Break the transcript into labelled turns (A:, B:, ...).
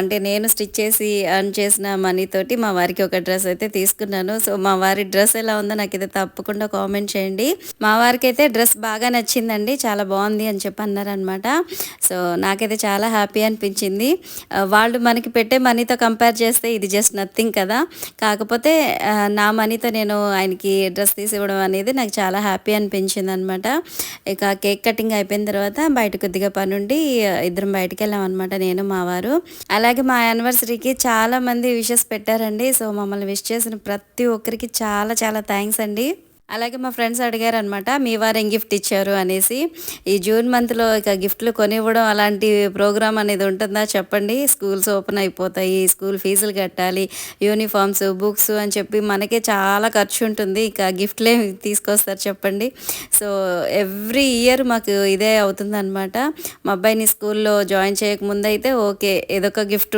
A: అంటే నేను స్టిచ్ చేసి ఎర్న్ చేసిన మనీతోటి మా వారికి ఒక డ్రెస్ అయితే తీసుకున్నాను. సో, మా వారి డ్రెస్ ఎలా ఉందో నాకైతే తప్పకుండా కామెంట్ చేయండి. మా వారికైతే డ్రెస్ బాగా నచ్చిందండి. చాలా బావుంది అని చెప్పి అన్నారనమాట. సో, నాకైతే చాలా హ్యాపీ అనిపించింది. వాళ్ళు మనకి పెట్టే మనీతో కంపేర్ చేస్తే ఇది జస్ట్ నథింగ్ కదా! కాకపోతే నా మనీతో నేను ఆయనకి డ్రెస్ తీసివ్వడం అనేది నాకు చాలా హ్యాపీ అనిపించిందనమాట. ఇక కేక్ కటింగ్ అయిపోయిన తర్వాత బయట కొద్దిగా పనుండి ఇద్దరం బయటికెళ్ళామనమాట నేను, మా వారు. అలాగే మా యానివర్సరీకి చాలామంది విషెస్ పెట్టారండి. సో, మమ్మల్ని విష్ చేసిన ప్రతి ఒక్కరికి చాలా చాలా థాంక్స్ అండి. అలాగే మా ఫ్రెండ్స్ అడిగారనమాట, మీ వారేం గిఫ్ట్ ఇచ్చారు అనేసి. ఈ జూన్ మంత్‌లో ఇక గిఫ్ట్‌లు కొనివ్వడం అలాంటి ప్రోగ్రామ్ అనేది ఉంటుందా చెప్పండి? స్కూల్స్ ఓపెన్ అయిపోతాయి. స్కూల్ ఫీజులు కట్టాలి. యూనిఫార్మ్స్, బుక్స్ అని చెప్పి మనకే చాలా ఖర్చుంటుంది. ఇక గిఫ్ట్‌లేమి తీసుకొస్తారు చెప్పండి? సో, ఎవ్రీ ఇయర్ మాకు ఇదే అవుతుందనమాట. మా అబ్బాయిని స్కూల్‌లో జాయిన్ చేయకముందయితే ఓకే. ఏదొక గిఫ్ట్